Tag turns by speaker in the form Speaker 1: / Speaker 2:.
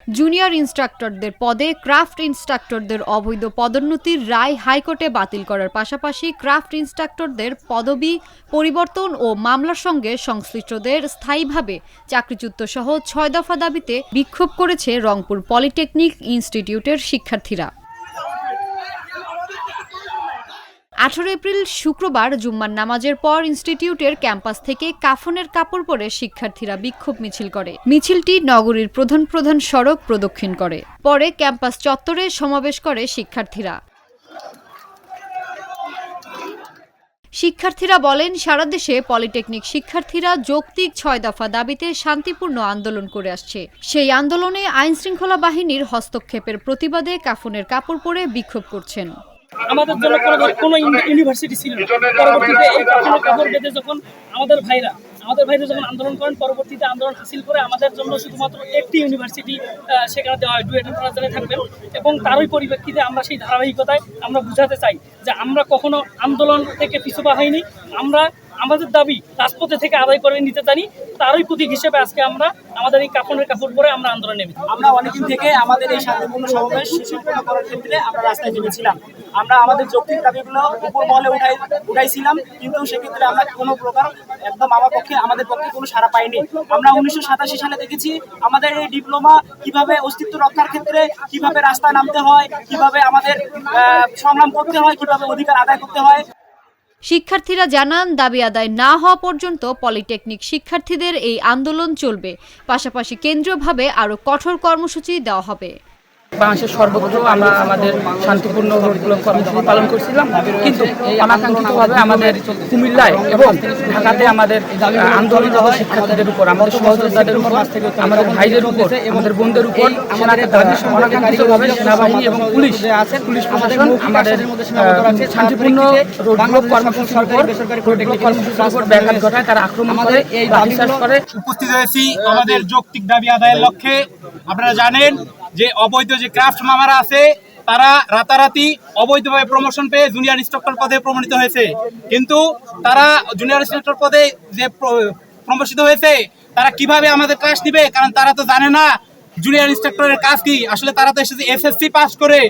Speaker 1: Junior ইন্সট্রাক্টরদের পদে craft ইন্সট্রাক্টরদের অবৈধ পদোন্নতির রায় হাইকোর্টে বাতিল করার পাশাপাশি ক্রাফট ইন্সট্রাক্টরদের পদবি পরিবর্তন ও মামলার সঙ্গে সংশ্লিষ্টদের স্থায়ীভাবে চাকরিচ্যুত সহ ৬ দফা দাবিতে বিক্ষোভ করেছে রংপুর পলিটেকনিক ইনস্টিটিউটের শিক্ষার্থীরা। ১৮ এপ্রিল শুক্রবার জুম্মার নামাজের পর ইনস্টিটিউটের ক্যাম্পাস থেকে কাফনের কাপড় পরে শিক্ষার্থীরা বিক্ষোভ মিছিল করে। মিছিলটি নগরীর প্রধান সড়ক প্রদক্ষিণ করে। পরে ক্যাম্পাস চত্বরে সমাবেশ করে শিক্ষার্থীরা বলেন, সারা দেশে পলিটেকনিক শিক্ষার্থীরা যৌক্তিক ৬ দফা দাবিতে শান্তিপূর্ণ আন্দোলন করে আসছে। সেই আন্দোলনে আইনশৃঙ্খলা বাহিনীর হস্তক্ষেপের প্রতিবাদে কাফনের কাপড় পরে বিক্ষোভ করছেন।
Speaker 2: আমাদের জন্য কোনো ইউনিভার্সিটি ছিল না। পরবর্তীতে এই কাপড় বেঁধে যখন আমাদের ভাইরা যখন আন্দোলন করেন, পরবর্তীতে আন্দোলন হাসিল করে আমাদের জন্য শুধুমাত্র একটি ইউনিভার্সিটি সেখানে দেওয়া হয়, ডুয়েট প্রার্থনা থাকবেন। এবং তারই পরিপ্রেক্ষিতে আমরা সেই ধারাবাহিকতায় আমরা বুঝাতে চাই যে আমরা কখনো আন্দোলন থেকে পিছু পা হইনি। আমরা আমাদের দাবি রাজপথে থেকে আদায় করে নিতে জানি। তারই প্রতীক হিসেবে আজকে আমরা আমাদের এই কাপড়ের কাপড় পরে আমরা আন্দোলন নেমেছি।
Speaker 3: আমরা অনেকদিন থেকে আমাদের এই শান্তিপূর্ণ সমাবেশ সুসম্পন্ন করার ক্ষেত্রে আমরা রাস্তায় নেমেছিলাম। আমরা আমাদের যৌক্তিক দাবিগুলো উপর মহলে উঠাইছিলাম, কিন্তু সেক্ষেত্রে আমরা কোনো প্রকার একদম আমাদের পক্ষে কোনো সাড়া পাইনি। আমরা 1987 সালে দেখেছি আমাদের এই ডিপ্লোমা কিভাবে অস্তিত্ব রক্ষার ক্ষেত্রে কিভাবে রাস্তায় নামতে হয়, কিভাবে আমাদের সংগ্রাম করতে হয়, কিভাবে অধিকার আদায় করতে হয়।
Speaker 1: শিক্ষার্থীরা জানান, দাবি আদায় না হওয়া পর্যন্ত পলিটেকনিক শিক্ষার্থীদের এই আন্দোলন চলবে। পাশাপাশি কেন্দ্রীয়ভাবে আরও কঠোর কর্মসূচি দেওয়া হবে।
Speaker 2: বাংলাদেশের সর্বত্র আমরা আমাদের শান্তিপূর্ণ কর্মসূচি পালন করছিলাম, কিন্তু অনাকাঙ্ক্ষিতভাবে আমাদের কুমিল্লায় এবং ঢাকাতে আমাদের আন্দোলনরত শিক্ষার্থীদের উপর, আমাদের সহযোদ্ধাদের উপর, আমাদের ভাইদের উপর, আমাদের বোনদের উপর অনাকাঙ্ক্ষিতভাবে সেনাবাহিনী এবং পুলিশ প্রশাসন আমাদের শান্তিপূর্ণ রোডব্লক কর্মসূচির উপর ব্যাঘাত ঘটায়, তারা আক্রমণ করে, লাঠিচার্জ করে।
Speaker 4: উপস্থিত হয়েছি আমাদের যৌক্তিক দাবি আদায়ের লক্ষ্যে। আপনারা জানেন যে অবৈধ যে ক্রাফট মামারা আছে তারা রাতারাতি অবৈধভাবে প্রমোশন পেয়ে জুনিয়র ইন্সট্রাক্টর পদে প্রমোটিত হয়েছে, কিন্তু তারা জুনিয়র ইন্সট্রাক্টর পদে যে প্রমোশিত হয়েছে তারা কিভাবে আমাদের ক্লাস নিবে, কারণ তারা তো জানে না জুনিয়র ইন্সট্রাক্টরের কাজ কি। আসলে তারা তো এসেছে এসএসসি পাস করে